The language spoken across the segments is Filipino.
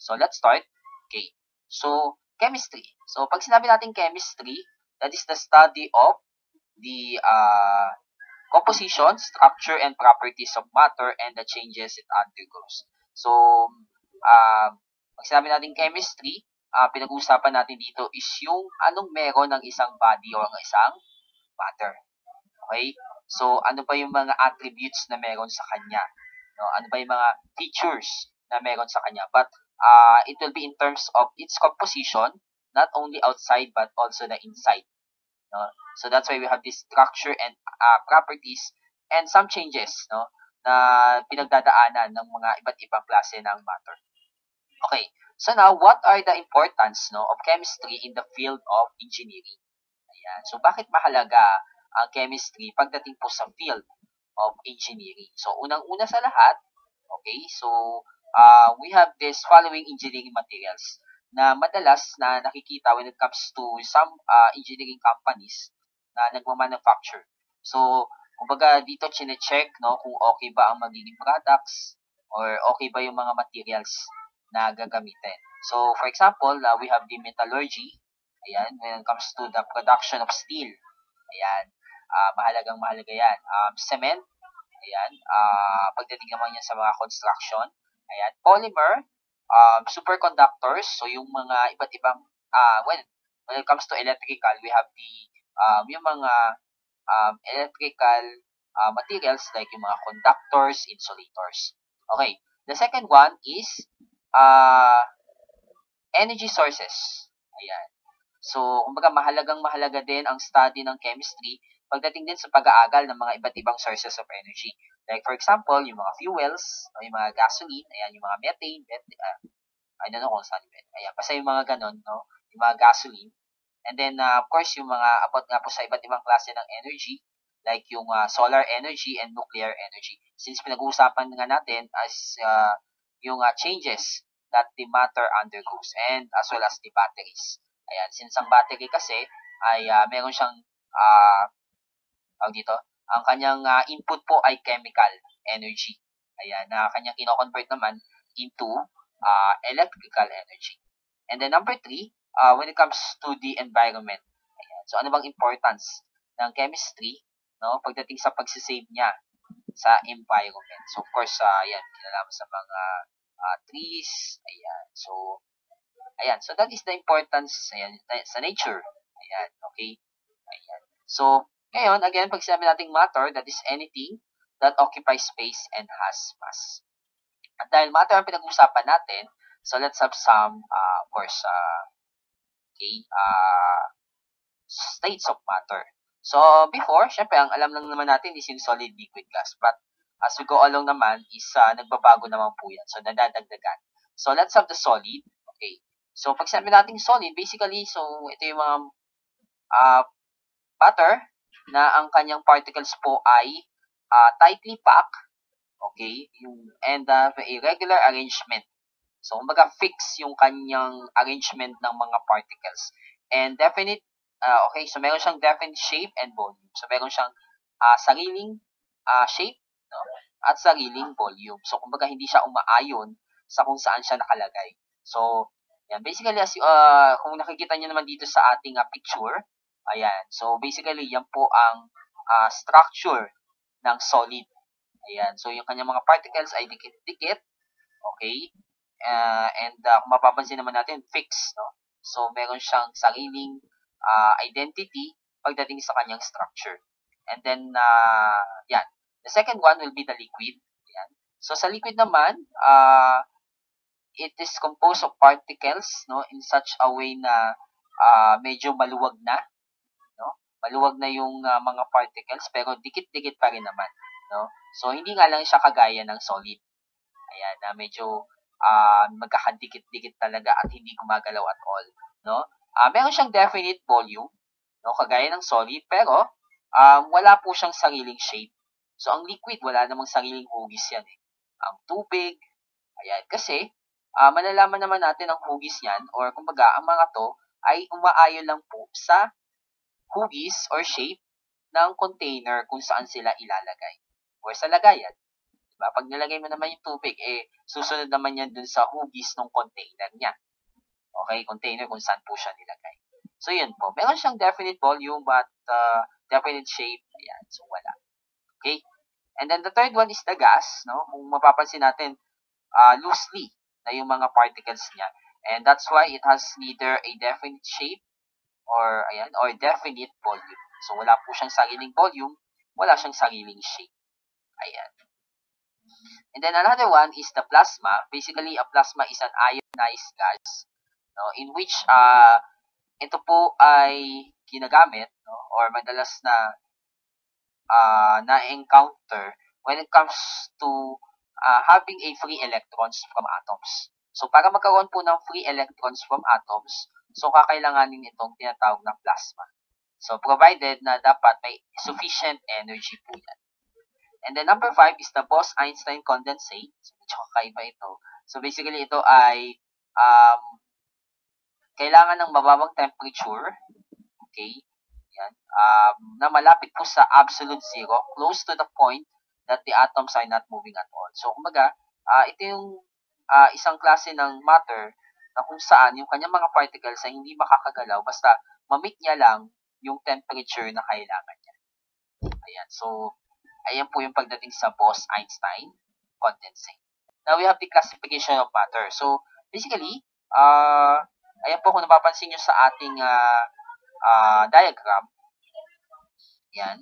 So, let's start. Okay. So, chemistry. So, pag sinabi natin chemistry, that is the study of the composition, structure, and properties of matter and the changes it undergoes. So, pag sinabi natin chemistry, pinag-uusapan natin dito is yung anong meron ng isang body o ng isang matter. Okay? So, ano ba yung mga attributes na meron sa kanya? No? Ano ba yung mga features na meron sa kanya? But, it will be in terms of its composition, not only outside but also the inside. No? So that's why we have this structure and properties and some changes, no, na pinagdadaanan ng mga iba't ibang klase ng matter. Okay. So now, what are the importance, no, of chemistry in the field of engineering? Ayan. So bakit mahalaga ang chemistry pagdating po sa field of engineering? So unang-una sa lahat, okay, so we have this following engineering materials na madalas na nakikita when it comes to some engineering companies na nagmamanufacture. So, kumbaga dito chine-check, no, kung okay ba ang magiging products or okay ba yung mga materials na gagamitin. So, for example, we have the metallurgy. Ayan, when it comes to the production of steel. Ayan, mahalaga yan. Cement. Ayan, pagdating naman yan sa mga construction. Ayan, polymer, superconductors, so yung mga iba't ibang, when it comes to electrical, we have the, yung mga electrical materials like yung mga conductors, insulators. Okay, the second one is energy sources. Ayan. So, kumbaga mahalaga din ang study ng chemistry pagdating din sa pag-aaral ng mga iba't ibang sources of energy. Like for example, yung mga fuels, o yung mga gasoline, ayan, yung mga methane, I don't know kung saan yun. Ayan, basta yung mga ganon, no? Yung mga gasoline. And then, of course, yung mga about nga po sa iba't ibang klase ng energy, like yung solar energy and nuclear energy. Since pinag-uusapan nga natin as yung changes that the matter undergoes and as well as the batteries. Ayan, since ang battery kasi ay meron siyang dito, ang kanyang input po ay chemical energy. Ayan, na kanyang kino-convert naman into electrical energy. And then number 3, when it comes to the environment. Ayan, so ano bang importance ng chemistry, no, pagdating sa pagsisave niya sa environment. So of course, ayan, kinalaman sa mga trees. Ayan, so that is the importance, ayan, sa nature. Ayan, okay? Ayan. So, ngayon, again, pag sinabi nating matter, that is anything that occupies space and has mass. At dahil matter ang pinag-uusapan natin, so let's have some, of course, states of matter. So, before, syempre, ang alam lang naman natin is yung solid, liquid, gas. But, as we go along naman, is nagbabago naman po yan. So, nadadagdagan. So, let's have the solid. Okay. So, pag sinabi natin solid, basically, so, ito yung mga matter na ang kanyang particles po ay tightly packed, okay, and a regular arrangement. So, kumbaga fix yung kanyang arrangement ng mga particles. And definite, okay, so meron siyang definite shape and volume. So, meron siyang sariling shape, no, at sariling volume. So, kumbaga hindi siya umaayon sa kung saan siya nakalagay. So, yan, basically, as kung nakikita niyo naman dito sa ating picture, ayan, so basically, yan po ang structure ng solid. Ayan, so yung kanyang mga particles ay dikit-dikit, okay, and kung mapapansin naman natin, fixed, no? So, meron siyang sariling identity pagdating sa kanyang structure. And then, yan, the second one will be the liquid. Ayan. So, sa liquid naman, it is composed of particles, no, in such a way na medyo maluwag na, no? Maluwag na yung mga particles pero dikit-dikit pa rin naman, no? So hindi nga lang siya kagaya ng solid. Ayan, na medyo magkakadikit-dikit talaga at hindi gumagalaw at all, no? Meron siyang definite volume, no, kagaya ng solid, pero wala po siyang sariling shape. So ang liquid wala namang sariling hugis yan eh. Ang tubig, ayan, kasi malalaman naman natin ang hugis yan, or kumbaga, ang mga to ay umaayon lang po sa hugis or shape ng container kung saan sila ilalagay or sa lagayan. Diba? Pag nilagay mo naman yung tubig, susunod naman yan dun sa hugis ng container niya. Okay, container kung saan po siya nilagay. So, yun po. Meron siyang definite volume but definite shape. Ayan, so wala. Okay? And then the third one is the gas, no? Kung mapapansin natin, loosely na yung mga particles niya. And that's why it has neither a definite shape or definite volume. So, wala po siyang sariling volume, wala siyang sariling shape. Ayan. And then another one is the plasma. Basically, a plasma is an ionized gas, no, in which ito po ay ginagamit, no, or madalas na na-encounter when it comes to having a free electrons from atoms. So, para magkaroon po ng free electrons from atoms, so kakailanganin itong tinatawag na plasma. So, provided na dapat may sufficient energy po yan. And then number 5 is the Bose-Einstein condensate. So, medyo kakaiba ito. So, basically, ito ay kailangan ng mababang temperature. Okay? Yan. Na malapit po sa absolute zero, close to the point that the atoms are not moving at all. So, kumbaga, ito yung isang klase ng matter na kung saan yung kanyang mga particles ay hindi makakagalaw basta ma-meet niya lang yung temperature na kailangan niya. Ayan. So, ayan po yung pagdating sa Bose-Einstein condensate. Now, we have the classification of matter. So, basically, ayan po kung napapansin nyo sa ating diagram. Yan.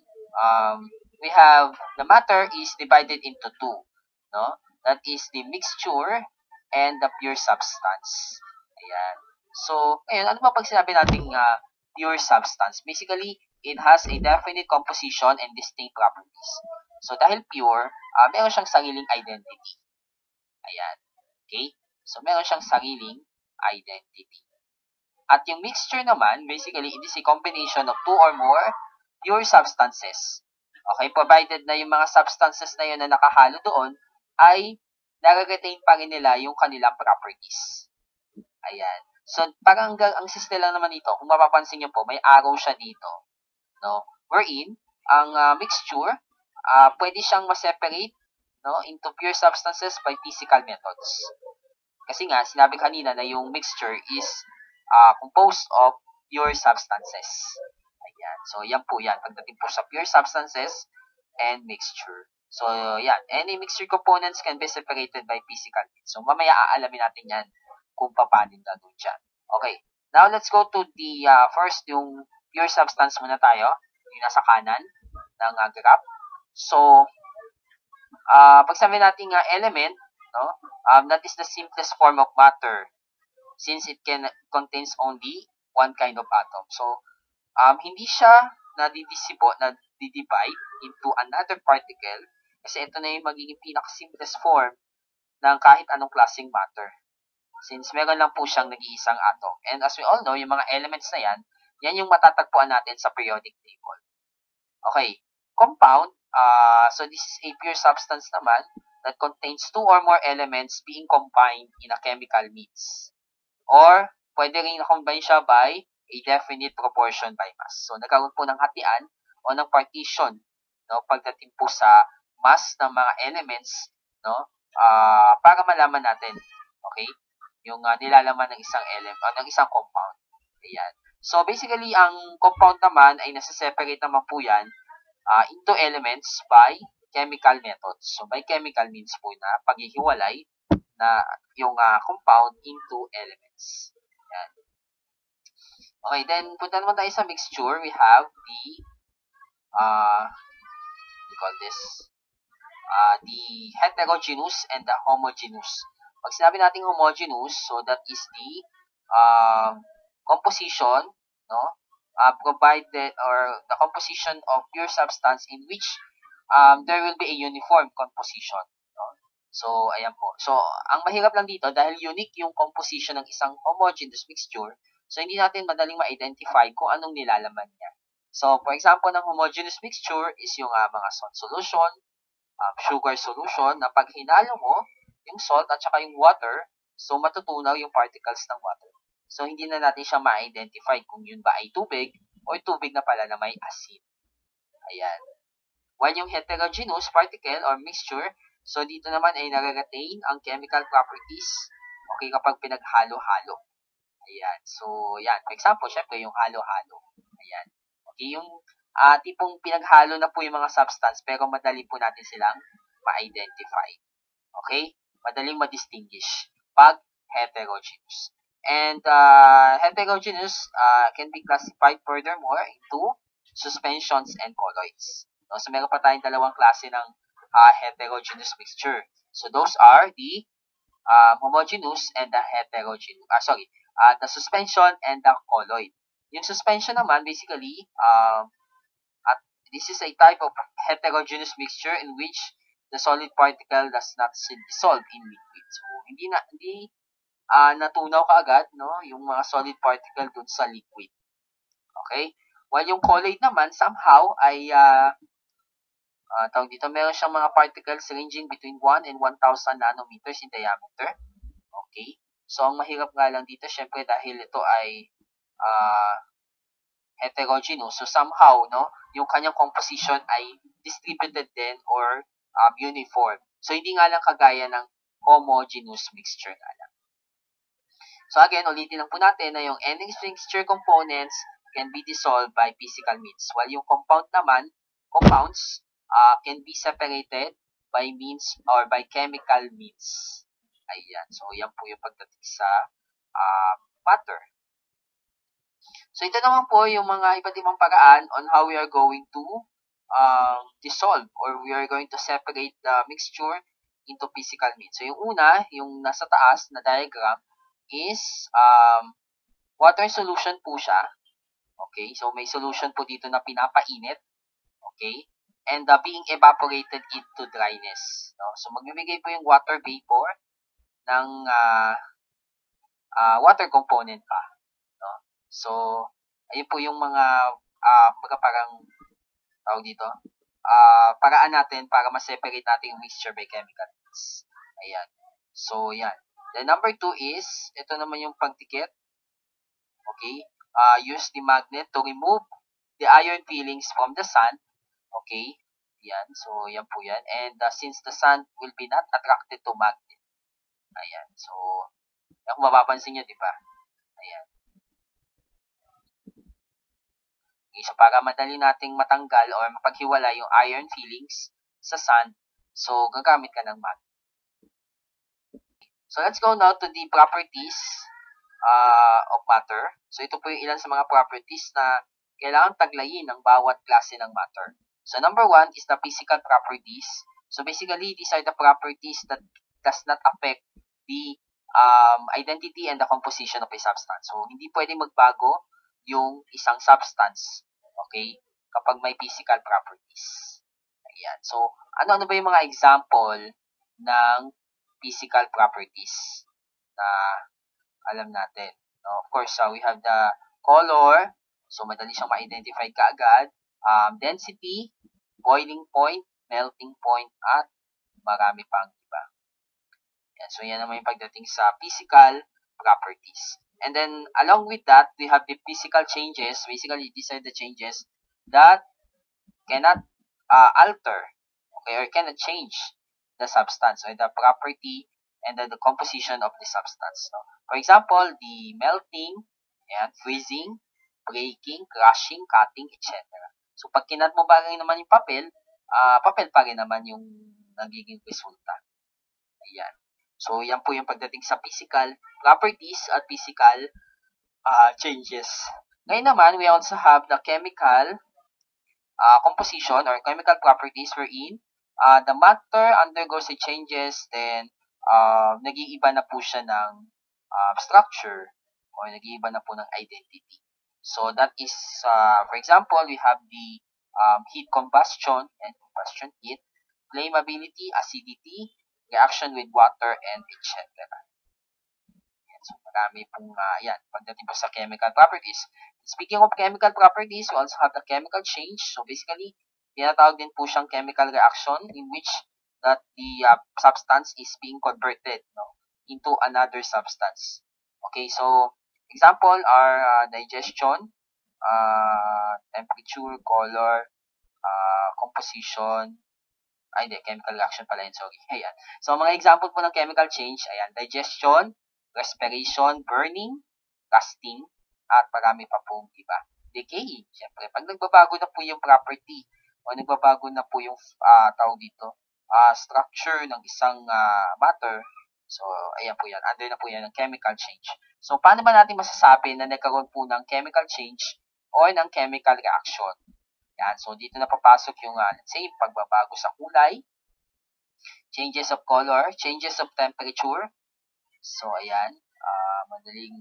We have, the matter is divided into two. No? That is the mixture and the pure substance. Ayan. So, ayun, ano ba pag sinabi natin pure substance? Basically, it has a definite composition and distinct properties. So, dahil pure, meron siyang sariling identity. Ayan. Okay? So, meron siyang sariling identity. At yung mixture naman, basically, it is a combination of two or more pure substances. Okay? Provided na yung mga substances na yun na nakahalo doon ay nare-retain pa rin nila yung kanilang properties. Ayan. So, parang ang system lang naman dito, kung mapapansin nyo po, may arrow siya dito. No? Wherein, ang mixture, pwede siyang ma-separate, no, into pure substances by physical methods. Kasi nga, sinabi kanina na yung mixture is composed of pure substances. Ayan. So, yan po yan. Pagdating po sa pure substances and mixture. So, yan. Any mixture components can be separated by physical means. So, mamaya aalamin natin yan kung paano gagawin dyan. Okay. Now, let's go to the first, yung pure substance muna tayo. Yung nasa kanan ng graph. So, pag sabi natin element, no, that is the simplest form of matter since it contains only one kind of atom. So, hindi siya divide into another particle kasi ito na yung magiging pinaka-simplest form ng kahit anong klaseng matter. Since meron lang po siyang nag-iisang atom. And as we all know, yung mga elements na yan, yan yung matatagpuan natin sa periodic table. Okay. Compound, so this is a pure substance naman that contains two or more elements being combined in a chemical means. Or, pwede rin na-combine siya by a definite proportion by mass. So, nagkaroon po ng hatian o ng partition, no, pagdating po sa mass ng mga elements, no, para malaman natin, okay, yung nilalaman ng isang element o ng isang compound. Ayan. So, basically, ang compound naman ay nasa-separate naman po yan into elements by chemical methods. So, by chemical means po na paghihiwalay na yung compound into elements. Ayan. Okay, then punta naman tayo sa mixture. We have the we call this the heterogeneous and the homogeneous. Pag sinabi natin homogeneous, so that is the composition, no, provided, or the composition of pure substance in which there will be a uniform composition. No? So, ayan po. So, ang mahirap lang dito, dahil unique yung composition ng isang homogeneous mixture, so hindi natin madaling ma-identify kung anong nilalaman niya. So, for example, ng homogeneous mixture is yung mga salt solution, sugar solution, na pag hinalo mo yung salt at saka yung water, so matutunaw yung particles ng water. So, hindi na natin siya ma-identify kung yun ba ay tubig o tubig na pala na may acid. Ayan. When yung heterogeneous particle or mixture, So, dito naman ay nare-retain ang chemical properties, okay, kapag pinaghalo-halo. Ayan. So, yan. For example, syempre, yung halo-halo. Ayan. Okay, yung tipong pinaghalo na po yung mga substance, pero madali po natin silang ma-identify. Okay? Madaling ma-distinguish pag heterogeneous. And heterogeneous can be classified furthermore into suspensions and colloids. No? So, meron pa tayong dalawang klase ng heterogeneous mixture. So, those are the homogeneous and the heterogeneous. The suspension and the colloid. Yung suspension naman, basically, this is a type of heterogeneous mixture in which the solid particle does not dissolve in liquid. So, hindi natunaw kaagad, no, yung mga solid particle dun sa liquid. Okay? While yung colloid naman, somehow, ay, tawag dito, meron siyang mga particles ranging between 1 and 1,000 nanometers in diameter. Okay? So, ang mahirap nga lang dito, syempre, dahil ito ay heterogeneous. So, somehow, no, yung kanyang composition ay distributed din or uniform. So, hindi nga lang kagaya ng homogeneous mixture nga lang. So, again, ulitin lang po natin na yung any mixture components can be dissolved by physical means. While yung compounds can be separated by means or by chemical means. Ayan. So, yan po yung pagdating sa matter. So, ito naman po yung mga iba't ibang paraan on how we are going to dissolve or we are going to separate the mixture into physical means. So, yung una, yung nasa taas na diagram is water solution po siya. Okay? So, may solution po dito na pinapainit. Okay? And being evaporated into dryness. No? So, magbibigay po yung water vapor ng water component pa. No? So, ayun po yung mga parang tawag dito, paraan natin para ma-separate natin yung mixture by chemical means. Ayan. So, yan. The number 2 is, ito naman yung pagtikit. Okay? Use the magnet to remove the iron fillings from the sand. Okay? Yan. So, yan po yan. And since the sand will be not attracted to magnet. Ayan. So, kung mapapansin nyo, di ba? Ayan. Okay, so, para madali nating matanggal or mapaghiwala yung iron fillings sa sand, so, gagamit ka ng magnet. So, let's go now to the properties of matter. So, ito po yung ilan sa mga properties na kailangan taglayin ng bawat klase ng matter. So, number 1 is the physical properties. So, basically, these are the properties that does not affect the identity and the composition of a substance. So, hindi pwedeng magbago yung isang substance, okay, kapag may physical properties. Ayan. So, ano ba yung mga example ng physical properties na alam natin? No, of course, we have the color. So, madali siyang ma-identify kaagad. Density, boiling point, melting point, at marami pang iba. Ayan. So, yan naman yung pagdating sa physical properties. And then, along with that, we have the physical changes. Basically, these are the changes that cannot alter, okay, or cannot change the substance or the property and the composition of the substance. No? For example, the melting, and freezing, breaking, crushing, cutting, etc. So, pag kinat mo ba rin naman yung papel, papel pa rin naman yung nagiging resulta. Ayan. So, yan po yung pagdating sa physical properties at physical changes. Ngayon naman, we also have the chemical composition or chemical properties wherein the matter undergoes the changes, then nag-iiba na po siya ng structure or nag-iiba na po ng identity. So, that is, for example, we have the heat combustion and combustion heat, flammability, acidity, reaction with water, and etc. So, marami pong yan, pagdating po sa chemical properties. Speaking of chemical properties, we also have the chemical change. So, basically, tinatawag din po siyang chemical reaction in which that the substance is being converted, no, into another substance. Okay, so, example are digestion, temperature, color, composition, Ay, hindi. Chemical reaction pala yun. Sorry. Ayan. So, mga example po ng chemical change, ayan, digestion, respiration, burning, casting, at marami pa pong iba. Decay. Siyempre, pag nagbabago na po yung property o nagbabago na po yung tawag dito, structure ng isang matter, so, ayan po yan. Under na po yan ng chemical change. So, paano ba natin masasabi na nagkaroon po ng chemical change or ng chemical reaction? Yan. So, dito na papasok yung, let's say, pagbabago sa kulay, changes of color, changes of temperature. So, ayan, madaling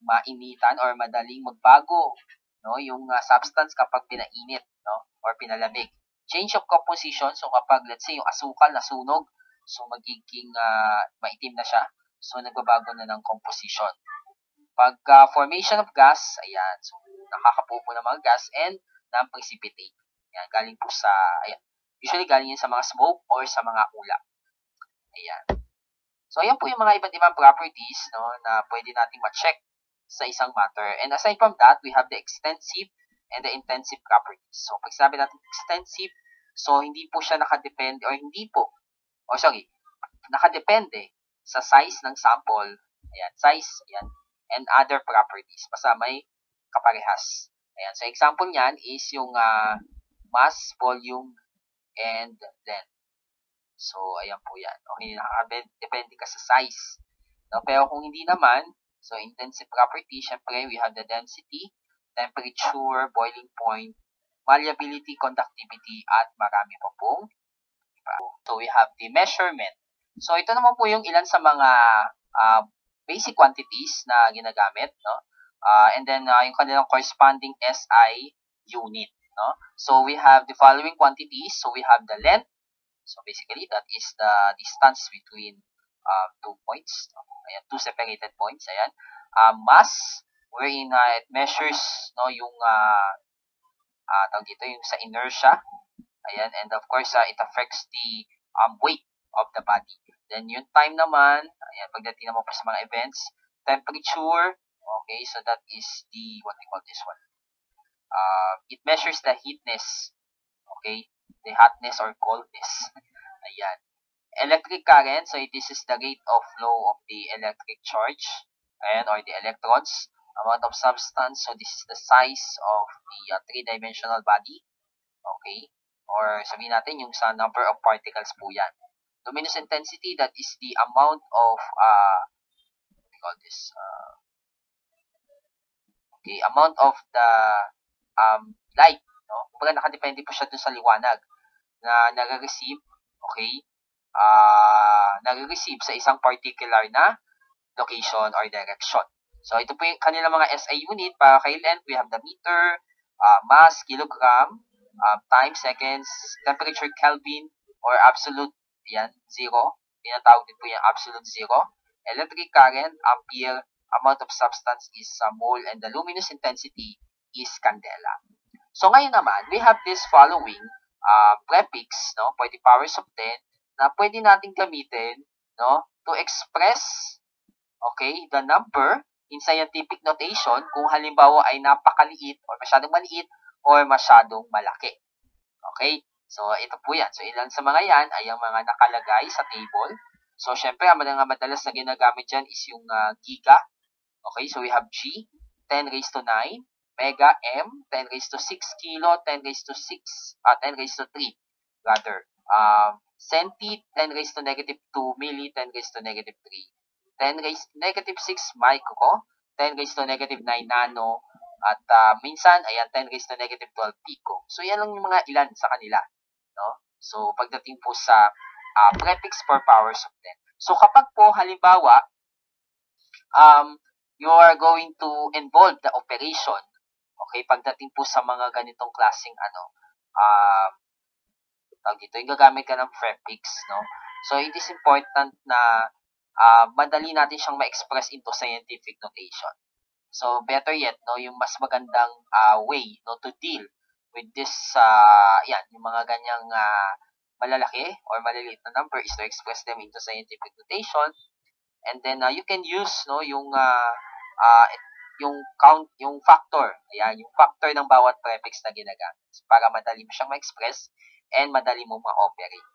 mainitan or madaling magbago, no, yung substance kapag pinainit, no, or pinalamig. Change of composition, so kapag, let's say, yung asukal nasunog, so magiging maitim na siya. So, nagbabago na ng composition. Pag formation of gas, ayan, so nakakabuo po ng mga gas and ng precipitate. Ayan, galing po sa, ayan, usually galing yan sa mga smoke or sa mga ulap. Ayan. So, ayan po yung mga iba't ibang properties, no, na pwede natin ma-check sa isang matter. And aside from that, we have the extensive and the intensive properties. So, pag sinabi natin extensive, so hindi po siya nakadepende, or hindi po, nakadepende sa size ng sample, ayan, size, ayan, and other properties. Basta may kaparehas. Ayan, so example niyan is yung mass, volume, and length. So, ayan po yan. Okay, nakadepende ka sa size. No? Pero kung hindi naman, so intensive property, syempre, we have the density, temperature, boiling point, malleability, conductivity, at marami pa pong iba. So, we have the measurement. So, ito naman po yung ilan sa mga basic quantities na ginagamit, no? And then, yung kanilang corresponding SI unit, no? So, we have the following quantities. So, we have the length. So, basically, that is the distance between 2 points. No? Ayan, 2 separated points. Ayan. Mass, wherein it measures, no, yung tawag dito, yung sa inertia. Ayan, and of course, it affects the weight of the body. Then, yung time naman, ayan, pagdating naman po sa mga events, temperature, okay, so that is the, what we call this one? It measures the heatness, okay, the hotness or coldness. Ayan. Electric current, so this is the rate of flow of the electric charge, ayan, or the electrons. Amount of substance, so this is the size of the three-dimensional body, okay, or sabihin natin yung sa number of particles po yan. Luminous intensity, that is the amount of, what we call this, okay, amount of the light, no? Kumbaga nakadepende po siya dun sa liwanag na nare-receive, okay, nare-receive sa isang particular na location or direction. So, ito po yung kanilang mga SI unit. Para kay length, we have the meter, mass, kilogram, time, seconds, temperature, Kelvin, or absolute, yan, zero. Pinatawag din po yung absolute zero. Electric current, ampere, amount of substance is mole, and the luminous intensity is candela. So, ngayon naman, we have this following prefix, no, for the powers of 10, na pwede natin gamitin, no, to express, okay, the number in scientific notation kung halimbawa ay napakaliit or masyadong maliit or masyadong malaki. Okay? So, ito po yan. So, ilan sa mga yan ay ang mga nakalagay sa table. So, syempre, ang mga madalas na ginagamit dyan is yung giga. Okay? So, we have G, 10 raised to 9. Mega, M, 10 raised to 6 kilo, 10 raised to 10 raised to 3, rather. Centi, 10 raised to negative 2. Milli, 10 raised to negative 3. 10 raised to negative 6 micro, 10 raised to negative 9 nano, at minsan, ayan, 10 raised to negative 12 pico. So, yan lang yung mga ilan sa kanila, no? So, pagdating po sa prefix for powers of 10. So, kapag po, halimbawa, you are going to involve the operation, okay, pagdating po sa mga ganitong klaseng, dito, yung gagamit ka ng prefix, no? So, it is important na madali natin siyang ma-express into scientific notation. So, better yet, no, yung mas magandang way, no, to deal with this, yan, yung mga ganyang malalaki or maliliit na number is to express them into scientific notation. And then, you can use, no, yung count, yung factor, ayan, yung factor ng bawat prefix na ginagamit para madali mo siyang ma-express. and madali mo ma-operate.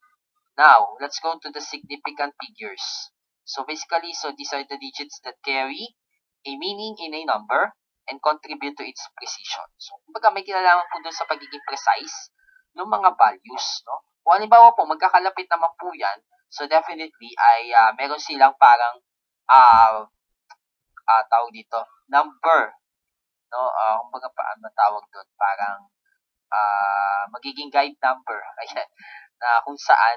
Now, let's go to the significant figures. So basically, these are the digits that carry a meaning in a number and contribute to its precision. So, kumbaga may kinalaman po dun sa pagiging precise ng mga values, no? Kung halimbawa po, magkakalapit naman po yan, so definitely ay meron silang parang tawag dito, number, no? Kumbaga paano tawag doon? Parang magiging guide number. Ayan. Na kung saan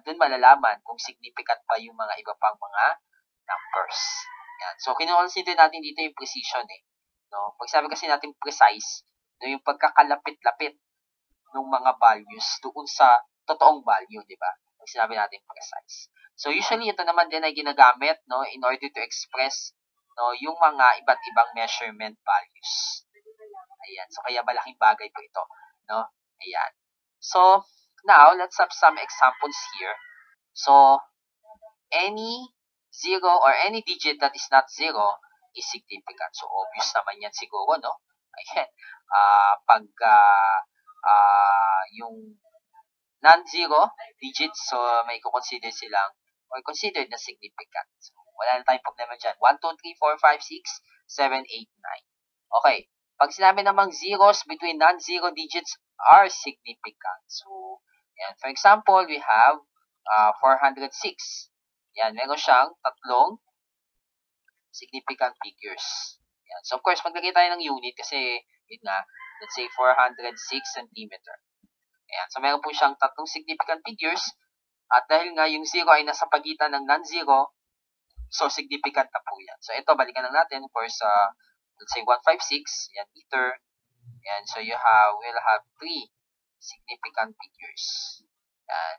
doon malalaman kung significant pa yung mga iba pang mga numbers. Yan. So, kino-consider natin dito yung precision No? Pag sabi kasi natin precise, no, yung pagkakalapit-lapit ng mga values doon sa totoong value, di ba? Pag sinabi natin precise. So, usually, ito naman din ay ginagamit no, in order to express no, yung mga iba't ibang measurement values. Ayan. So, kaya malaking bagay po ito. No? Ayan. So, now, let's have some examples here. So, any 0 or any digit that is not 0 is significant. So, obvious naman yan siguro, no? Ayan. Pag yung non-zero digits, so may consider silang or considered na significant. So, wala na tayong problema dyan. 1, 2, 3, 4, 5, 6, 7, 8, 9. Okay. Pag sinabi namang zeros between non-zero digits are significant. So, yan. For example, we have 406. Yan, meron siyang tatlong significant figures. Yan. So, of course, maglagay tayo ng unit kasi, yun nga, let's say 406 cm. Ayan. So, meron po siyang tatlong significant figures. At dahil nga yung 0 ay nasa pagitan ng non-zero, so significant na po yan. So, ito, balikan lang natin. Of course, let's say 156, yan, meter. Yan, so we'll have 3 significant figures. Yan.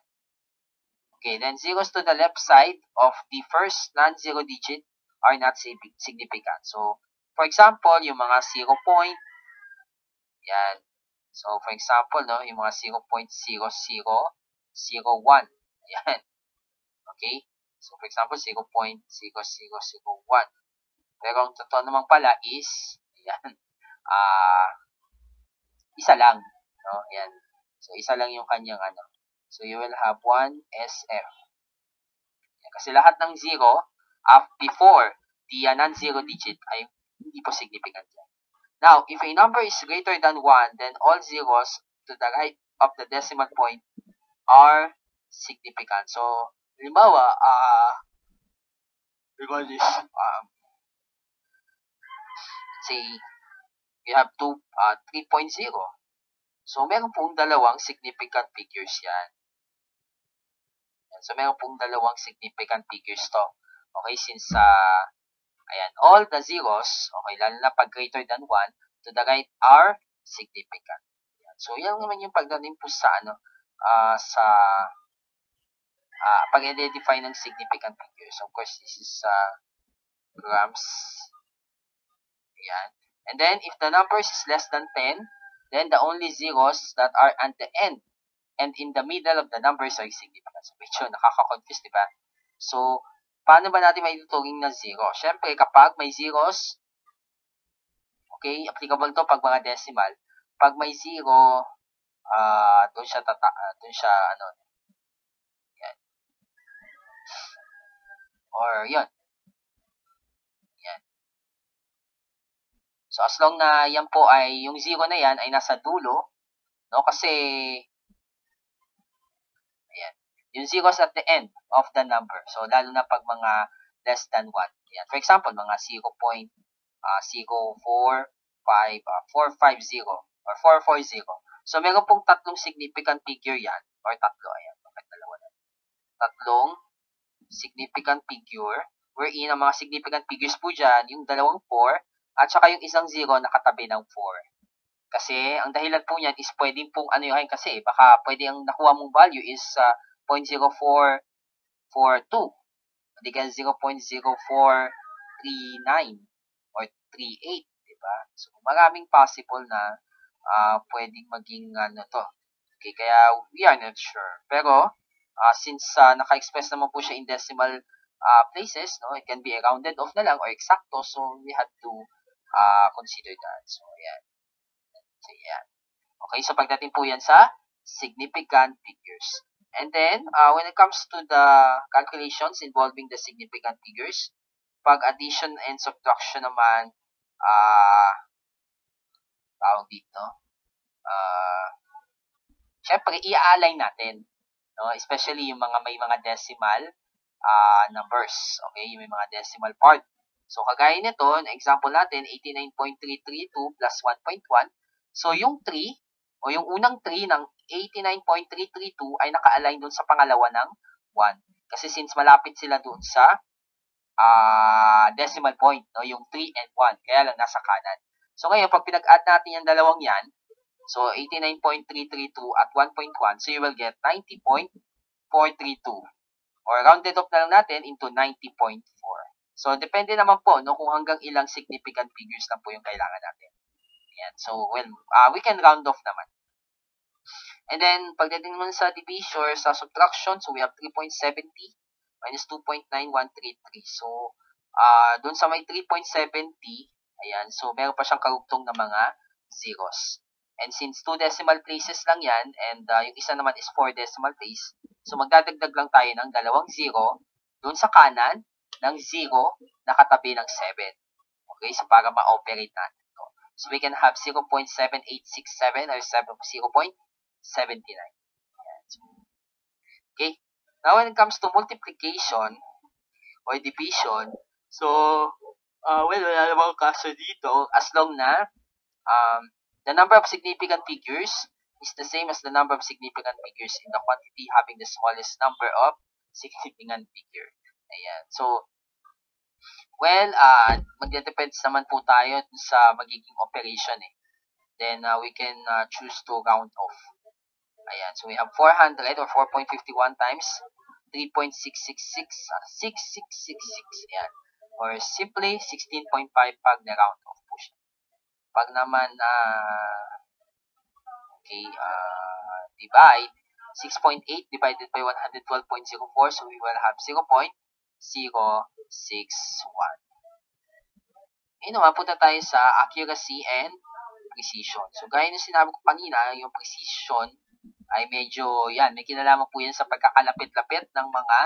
Okay, then zeros to the left side of the first non-zero digit are not significant. So, for example, yung mga 0 point, yan. So, for example, no, yung mga 0.0001, yan. Okay? So, for example, 0.0001. Pero ang totoo naman pala is, yan, isa lang. No? Yan. So, isa lang yung kanyang ano. So, you will have 1 SF. Yan. Kasi lahat ng 0, before the non-zero digit ay hindi po significant yan. Now, if a number is greater than 1, then all zeros to the right of the decimal point are significant. So, halimbawa, we call this, say, we have 3.0. So, meron pong dalawang significant figures yan. So, meron pong dalawang significant figures to. Okay, since, ayan, all the zeros, okay, lalo na pag greater than 1, to the right are significant. Ayan. So, yan naman yung pagdating po sa, sa pag-identify ng significant figures. Of course, this is grams. Ayan. And then, if the numbers is less than 10, then the only zeros that are at the end and in the middle of the numbers are significant. So, medyo nakaka-confuse, diba? So, paano ba natin maituturing na 0? Siyempre, kapag may zeros, okay, applicable to pag mga decimal. Pag may 0, doon siya, yan. Or, yun. Yan. So, as long na yan po ay, yung 0 na yan ay nasa dulo, no? Kasi, ayan, yung 0's at the end of the number. So, lalo na pag mga less than 1. Ayan. For example, mga 0.045, 450 or 440. So, meron pong tatlong significant figure yan. Or tatlo, ayan. Bakit dalawa na? Tatlong significant figure. Wherein, ang mga significant figures po dyan, yung dalawang 4, at saka yung isang 0 nakatabi ng 4. Kasi, ang dahilan po niyan is pwedeng pong ano yun kasi, baka pwede ang nakuha mong value is 0.0442. Hindi ka 0.0439 or 38, diba? So, maraming possible na pwedeng maging ano to. Okay, kaya we are not sure. Pero, since naka-express naman po siya in decimal places, no, it can be rounded off na lang or exacto, so we have to consider that. So, ayan. So, ayan. Okay, so pagdating po yan sa significant figures. And then, when it comes to the calculations involving the significant figures, pag addition and subtraction naman, tawag dito, syempre, i-align natin. No? Especially yung may mga decimal numbers. Okay? Yung may mga decimal part. So, kagaya nito, example natin, 89.332 plus 1.1. So, yung 3, o yung unang 3 ng 89.332 ay naka-align dun sa pangalawa ng 1. Kasi since malapit sila dun sa decimal point, no? Yung 3 and 1. Kaya lang nasa kanan. So, ngayon, pag pinag-add natin yung dalawang yan, so 89.332 at 1.1, so you will get 90.432. Or rounded off na lang natin into 90.4. So, depende naman po no, kung hanggang ilang significant figures lang po yung kailangan natin. Ayan. So, well, we can round off naman. And then, pagdating naman sa division or sa subtraction, so we have 3.70 minus 2.9133. So, dun sa may 3.70, ayan, so meron pa siyang karugtong na mga zeros. And since 2 decimal places lang yan, and yung isa naman is 4 decimal place, so magdadagdag lang tayo ng dalawang 0 dun sa kanan ng 0 na katabi ng 7. Okay, so para ma-operate natin ito. So we can have 0.7867 or 0.79. Okay, now when it comes to multiplication or division, so, well, wala namang kaso dito as long na the number of significant figures is the same as the number of significant figures in the quantity having the smallest number of significant figure. Ayan. So, well, magde-depends naman po tayo sa magiging operation eh. Then, we can choose to round off. Ayan. So, we have 400 or 4.51 times 3.666, 6666. Ayan. Or simply, 16.5 pag na-round off po siya. Pag naman, divide, 6.8 divided by 112.04, so we will have 0.061. Naman, punta tayo sa accuracy and precision. So, gaya ng sinabi ko kanina, yung precision ay medyo, may kinalaman po yan sa pagkakalapit-lapit ng mga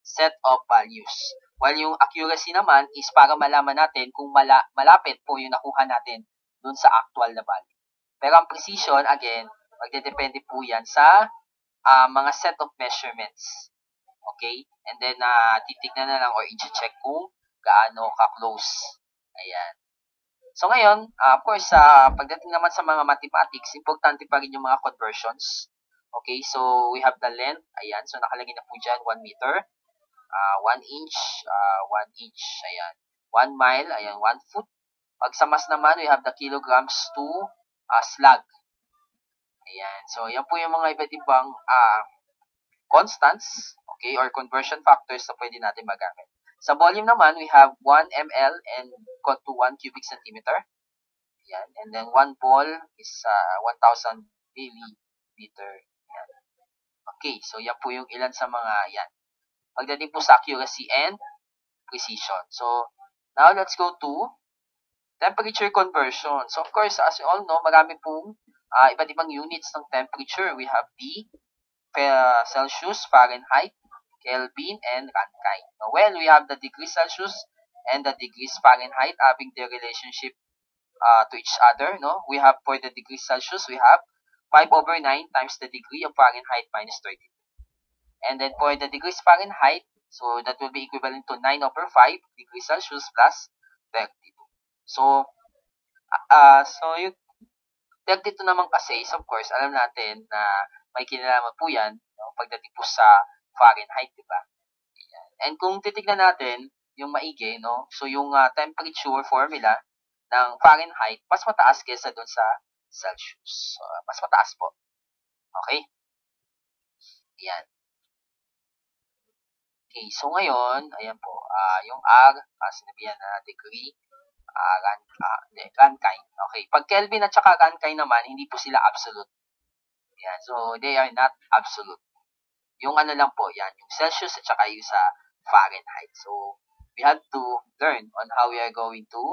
set of values. While yung accuracy naman is para malaman natin kung malapit po yung nakuha natin dun sa actual na value. Pero ang precision, again, magdedepende po yan sa mga set of measurements. Okay? And then, titignan na lang or i-check kung gaano ka-close. Ayan. So, ngayon, of course, pagdating naman sa mga mathematics, importante pa rin yung mga conversions. Okay? So, we have the length. Ayan. So, nakalagay na po dyan, 1 meter. 1 inch. 1 inch. Ayan. 1 mile. Ayan. 1 foot. Pag sa mass naman, we have the kilograms to slug. Ayan. So, yan po yung mga iba't ibang constants, okay, or conversion factors na pwede natin magamit. Sa volume naman, we have 1 ml and equal to 1 cubic centimeter. Ayan. And then, 1 ball is 1,000 milliliter. Ayan. Okay. So, yan po yung ilan sa mga, yan. Pagdating po sa accuracy and precision. So, now let's go to temperature conversion. So, of course, as you all know, marami pong iba't ibang units ng temperature. We have the Celsius, Fahrenheit, Kelvin, and Rankine. Now, well, we have the degrees Celsius and the degrees Fahrenheit having their relationship to each other. No, we have for the degrees Celsius, we have 5/9 times the degree of Fahrenheit minus 32. And then for the degrees Fahrenheit, so that will be equivalent to 9/5 degrees Celsius plus 32. So, yung 32 naman kasi is, of course, alam natin na may kinalaman po yan, no, pagdating po sa Fahrenheit, di ba? And kung titignan natin yung maigi, no, so yung temperature formula ng Fahrenheit, mas mataas kaysa dun sa Celsius. So, mas mataas po. Okay? Ayan. Okay, so ngayon, ayan po, yung R, sinabihan na degree, Rankine. Okay, pag Kelvin at saka Rankine naman, hindi po sila absolute. Ayan, so they are not absolute. Yung ano lang po, yan, yung Celsius at saka yung sa Fahrenheit. So, we have to learn on how we are going to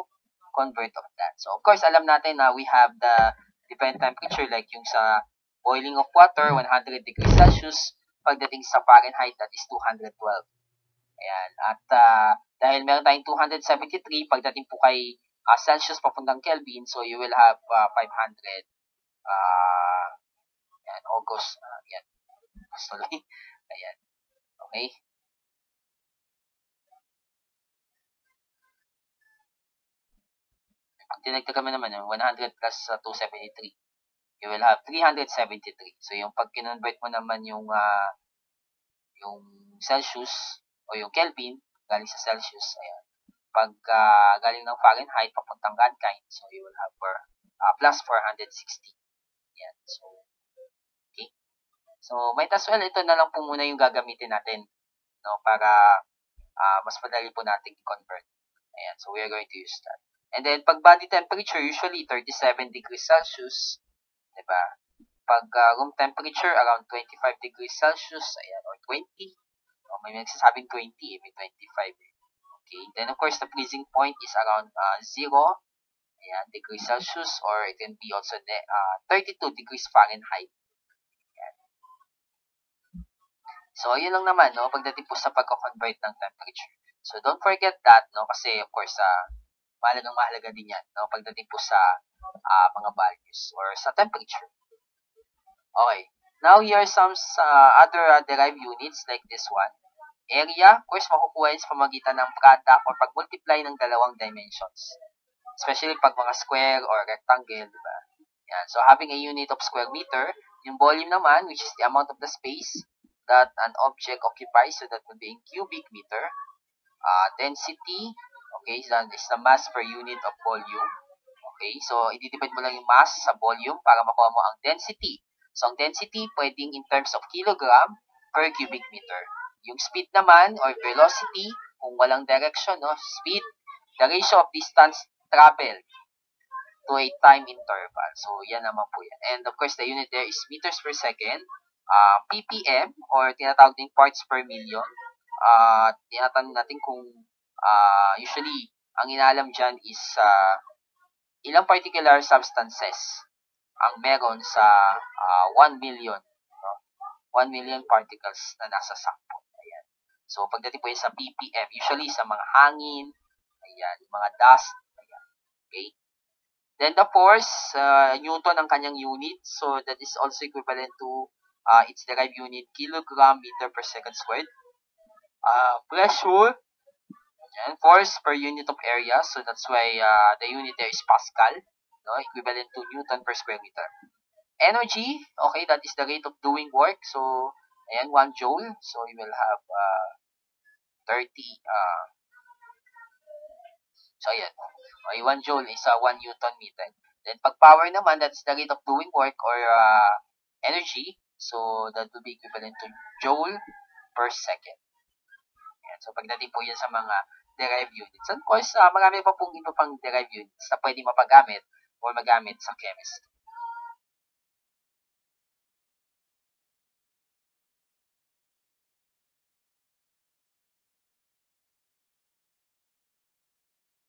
convert of that. So, of course, alam natin na we have the different temperature like yung sa Boiling of water, 100 degrees Celsius. Pagdating sa Fahrenheit, that is 212. Ayan. At dahil meron tayong 273, pagdating po kay Celsius papuntang Kelvin, so you will have 500. Ayan, August. Ayan. Tuloy. Ayan. Okay. Pag tinagdag kami naman yung 100 plus 273, you will have 373. So, yung pag kinonvert mo naman yung Celsius o yung Kelvin, galing sa Celsius, ayan. Pag galing ng Fahrenheit, papuntang Rankine, so you will have plus 460. Ayan. So, okay. So, might as well, ito na lang po muna yung gagamitin natin, no, para mas madali po natin i-convert. Ayan. So, we are going to use that. And then, pag body temperature, usually 37 degrees Celsius, diba? Pag room temperature, around 25 degrees Celsius, ayan, or 20. O, may nagsasabing 20, may 25. Okay, then of course, the freezing point is around 0, ayan, degrees Celsius, or it can be also 32 degrees Fahrenheit. Ayan. So, yun lang naman, no, pagdating po sa pagko-convert ng temperature. So, don't forget that, no, kasi of course, mahalaga din yan, no, pagdating po sa mga values or sa temperature. Okay. Now, here are some other derived units like this one. Area, of course, makukuha yun sa pamagitan ng product or pag-multiply ng dalawang dimensions. Especially pag mga square or rectangle, diba? Yan. So, having a unit of square meter, yung volume naman, which is the amount of the space that an object occupies, so that would be in cubic meter. Density, okay, that is the mass per unit of volume. Okay, so, i-divide mo lang yung mass sa volume para makuha mo ang density. So, ang density, pwedeng in terms of kilogram per cubic meter. Yung speed naman, or velocity, kung walang direction, no, speed, the ratio of distance traveled to a time interval. So, yan naman po yan. And, of course, the unit there is meters per second, ppm, or tinatawag din parts per million. Tinatanong natin kung, usually, ang inaalam dyan is, ilang particular substances ang meron sa 1 million. No? 1 million particles na nasa sample. Ayan. So, pagdating po yun sa ppm, usually sa mga hangin, ayan, mga dust, ayan. Okay? Then, the force, Newton ang kanyang unit. So, that is also equivalent to its derived unit, kilogram meter per second squared. Pressure, ayan, force per unit of area. So, that's why the unit there is Pascal. No, equivalent to Newton per square meter. Energy, okay, that is the rate of doing work. So, ayan, 1 joule. So, you will have 30. So, ayan. Okay, 1 joule is 1 Newton meter. Then, pag power naman, that's the rate of doing work or energy. So, that will be equivalent to joule per second. Ayan. So, pagdating po yan sa mga derived units. And of course, marami pa pong iba pang derived units na pwede mapagamit or magamit sa chemistry.